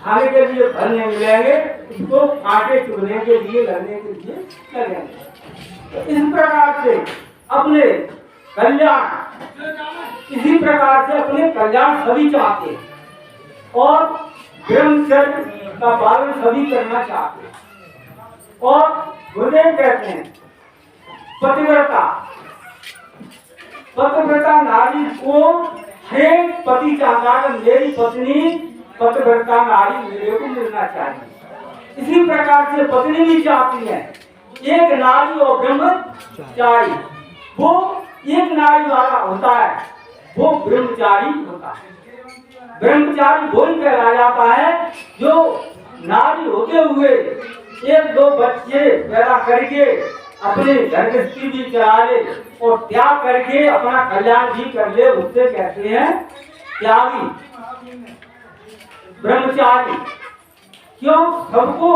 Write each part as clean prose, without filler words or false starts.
खाने के लिए फल नहीं मिलेंगे, इसको कांटे चुभने के लिए लड़ने के लिए लगेंगे। तो इस प्रकार से अपने कल्याण, इसी प्रकार से अपने कल्याण सभी चाहते हैं और ब्रह्मचर्य का पालन सभी करना चाहते हैं। और गुरुदेव कहते हैं पतिव्रता, पतिव्रता नारी को हरेक पति चाहता है मेरी पत्नी पतिव्रता नारी मेरे को मिलना चाहिए। इसी प्रकार से पत्नी भी चाहती है एक नारी और ब्रह्मचारी, वो एक नारी वाला होता है वो ब्रह्मचारी होता है। ब्रह्मचारी वही कहलाया जाता है जो नारी होते हुए एक दो बच्चे पैदा करके अपने घर गृहस्थी भी चला ले और त्याग करके अपना कल्याण भी कर ले, उससे कहते हैं त्यागी, ब्रह्मचारी। क्यों? सबको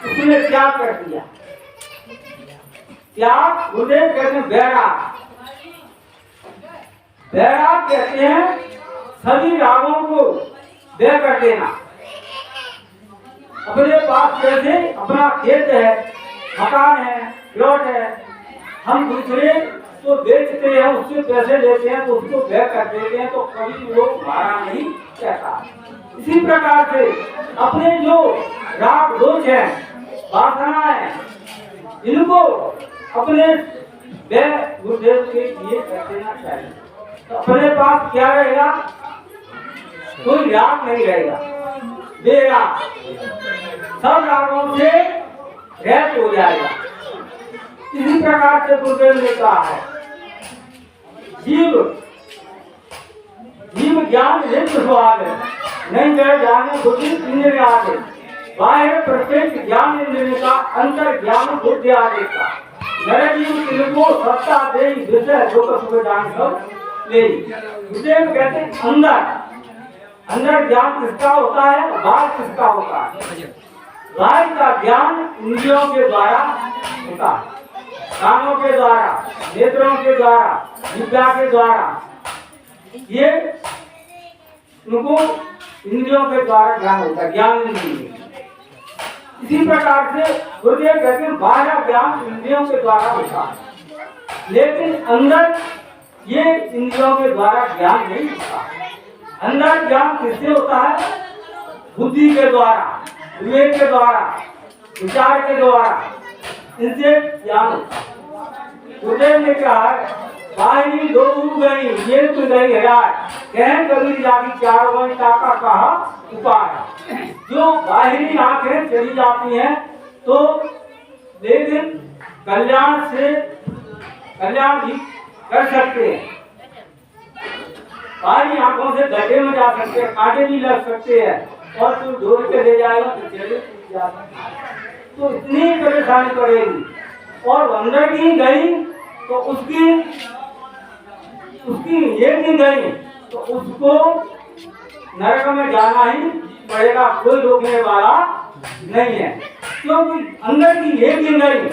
उसने त्याग कर दिया। त्याग गुरुदेव कहते हैं वैराग। वैराग कहते हैं सभी रागों को व्यय कर देना। अपने पास जैसे अपना खेत है, मकान है, प्लॉट है, हम दूसरे को बेचते हैं, उससे पैसे लेते हैं तो उसको व्यय कर देते हैं, तो कभी लोग हमारा नहीं कहता। इसी प्रकार से अपने जो राग दोष है, वासना है, इनको अपने व्यय गुरुदेव के लिए कर देना चाहिए। तो अपने पास क्या रहेगा? कोई राग नहीं रहेगा, बेराग, सब रागों से रहित हो जाएगा। इसी प्रकार से गुरुदेव ने कहा है जीव ज्ञान नित्य स्वाद है, नहीं कर जाने बुद्धि इंद्रिय आदि, बाह्य प्रत्यक्ष ज्ञान इंद्रिय का, अंतर ज्ञान बुद्धि आदि का, नर जीव तिनको सत्ता दे विषय दुख सुख जान सब ले। गुरुदेव कहते हैं अंदर ज्ञान किसका होता है, बाहर किसका होता है? बाहर का ज्ञान इंद्रियों के द्वारा होता है, कानों के द्वारा, नेत्रों के द्वारा, जिह्वा के द्वारा, ये उनको इंद्रियों के द्वारा ज्ञान होता है, ज्ञान इंद्रिय। इसी प्रकार से गुरुदेव कहते हैं बाहर ज्ञान इंद्रियों के द्वारा होता है, लेकिन अंदर ये इंद्रियों के द्वारा ज्ञान नहीं होता। अंदर ज्ञान किससे होता है? बुद्धि के द्वारा, विवेक के द्वारा, विचार के द्वारा, इनसे ज्ञान होता है। गुरुदेव ने कहा बाहिनी दो उग गई ये तो गई हराय, कहें कबीर जागी चार वही का कहा उपाय। जो बाहिरी आंखें चली जाती हैं तो लेकिन कल्याण भी कर सकते हैं। बाहरी आंखों से गड्ढे में जा सकते हैं, कांटे भी लग सकते हैं और तू ढोल के ले जाएगा तो चले जा सकते हैं, तो इतनी परेशानी पड़ेगी। और अंदर की गई तो उसकी ये नहीं गई तो उसको नरक में जाना ही पड़ेगा, कोई रोकने वाला नहीं है। क्योंकि अंदर की ये भी गई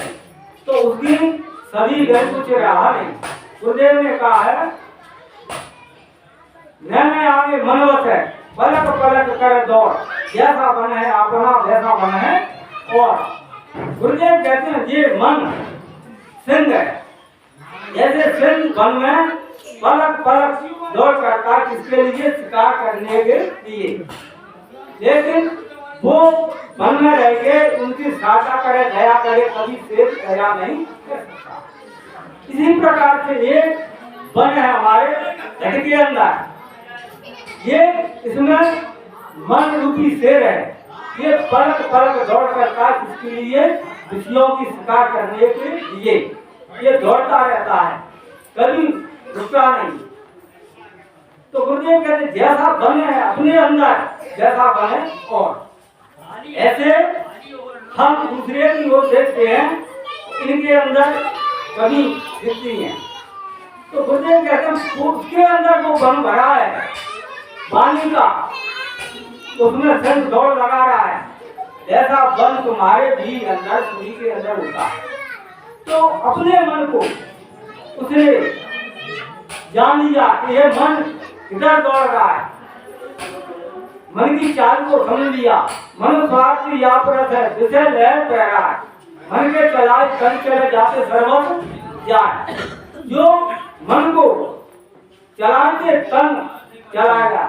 तो उसकी सभी गई कुछ रहा नहीं। गुरुदेव ने कहा है नैने आगे मनवत है, पलक पलक कर दौड़, जैसा बन है अपना वैसा बन है। और गुरुदेव कहते हैं ये मन सिंह है, जैसे सिंह वन में पलक पलक दौड़ करता किसके लिए? शिकार करने के लिए, लेकिन वो वन में रह के उनकी सहायता करे, दया करे, कभी शेर दया नहीं कर सकता। इसी प्रकार से ये वन है हमारे घट के अंदर, ये इसमें मन रूपी शेर है, ये पलक पलक दौड़ करता है किसके लिए? विषयों की शिकार करने के लिए ये दौड़ता रहता है, कभी रुकता नहीं। तो गुरुदेव कहते जैसा बन है अपने अंदर जैसा बने, और ऐसे हम दूसरे की ओर देखते हैं इनके अंदर कभी दिखती है। तो गुरुदेव कहते हैं उसके अंदर जो बन भरा है वाणी का, उसमें सिर्फ दौड़ लगा रहा है, ऐसा बल तुम्हारे भी अंदर सभी के अंदर होता है। तो अपने मन को उसने जान लिया कि यह मन इधर दौड़ रहा है, मन की चाल को समझ लिया। मन स्वार्थ या परत है, विषय लय पैरा है। मन के चलाए तन चले जाते सर्वस्व जाए। जो मन को चलाते तन चलाएगा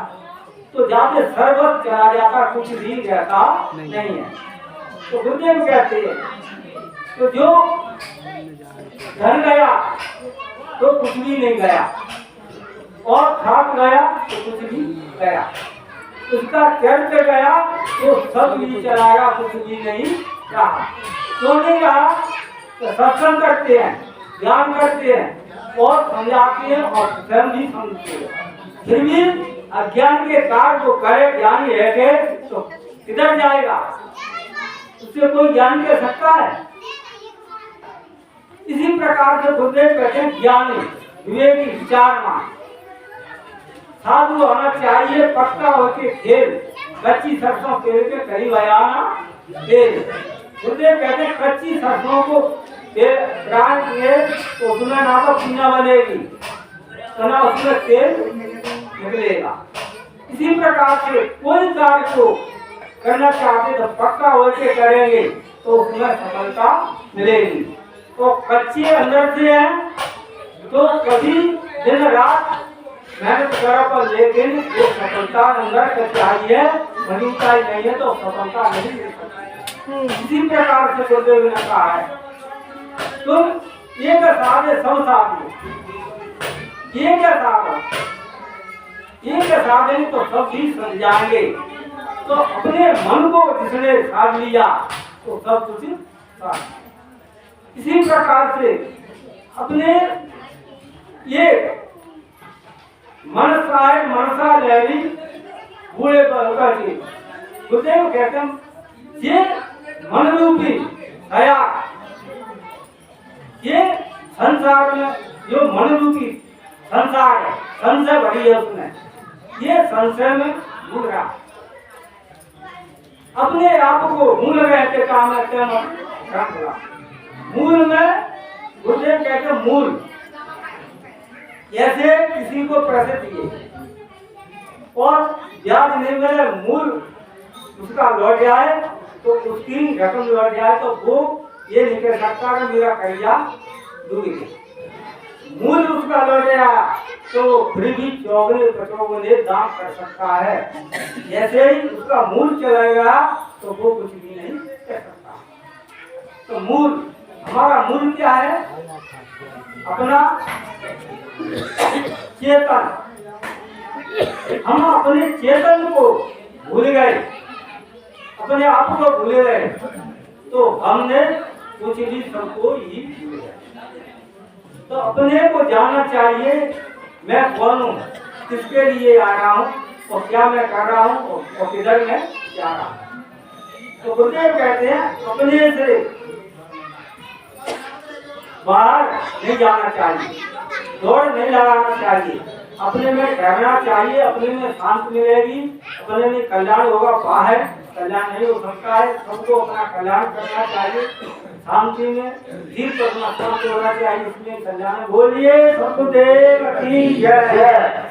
तो जाते सर्वस्व चला जाता, कुछ भी रहता नहीं है। तो गुरुदेव कहते हैं तो जो धन गया तो कुछ भी नहीं गया, और खाक गया तो कुछ भी गया। उसका चरित्र गया तो सब भी चलाएगा, कुछ भी नहीं रहा। तो नहीं रहा तो सत्संग करते हैं, ज्ञान करते हैं और समझाते हैं और स्वयं भी समझते हैं। फिर भी अज्ञान के कार्य को करे ज्ञानी है के तो किधर जाएगा? उससे कोई ज्ञान दे सकता है? इसी प्रकार से गुरुदेव कहते हैं ज्ञानी विवेकी विचारमान साधु होना चाहिए, पक्का होके खेल, कच्ची सरसों पेड़ के करीब आया ना तेल। गुरुदेव कहते हैं कच्ची सरसों को प्राण किए तो उसमें ना तो पीना बनेगी तो ना उसमें तेल निकलेगा। इसी प्रकार से कोई कार्य को करना चाहते तो पक्का होके करेंगे तो उसमें सफलता मिलेगी। तो कच्चे अंदर से है तो कभी दिन रात मेहनत करो पर, लेकिन वो सफलता अंदर का चाहिए, मजबूताई नहीं है तो सफलता नहीं मिल सकती। इसी प्रकार से गुरुदेव ने कहा है तुम एक साधे सब साधे, एक साधे तो सब भी समझाएंगे। तो अपने मन को जिसने साध लिया तो सब कुछ साध। इसी प्रकार से अपने ये मनसा लहरी बूढ़े पर गुरुदेव कहते हैं ये मन रूपी दया, ये संसार में जो मन रूपी संसार है, संशय भरी है उसमें, ये संशय में भूल रहा। अपने आप को मूल रहते काम मूल में गुरुदेव कहते हैं मूल ऐसे किसी को पैसे दिए और ब्याज नहीं मिले, मूल उसका लौट जाए तो उसकी रकम लौट जाए तो वो ये नहीं कह सकता कि मेरा कर्जा डूब गया। मूल उसका लौट गया तो फिर भी चौगने पचौगने दाम कर सकता है। जैसे ही उसका मूल चलेगा तो वो कुछ भी नहीं कर सकता। तो मूल हमारा मूल क्या है? अपना चेतन। हम अपने चेतन को भूल गए, अपने आप को भूल गए तो हमने कुछ भी सबको ही भूल गए। तो अपने को जानना चाहिए मैं कौन हूँ, किसके लिए आ रहा हूँ और क्या मैं कर रहा हूँ और किधर मैं जा रहा हूँ। तो गुरुदेव कहते हैं अपने से बाहर नहीं जाना चाहिए, दौड़ नहीं लगाना चाहिए, अपने में ठहरना चाहिए, अपने में शांति मिलेगी, अपने में कल्याण होगा। बाहर कल्याण नहीं हो सकता है, सबको अपना कल्याण करना चाहिए, शांति में धीर अपना शांत होना चाहिए, इसलिए कल्याण बोलिए सतगुरुदेव की जय।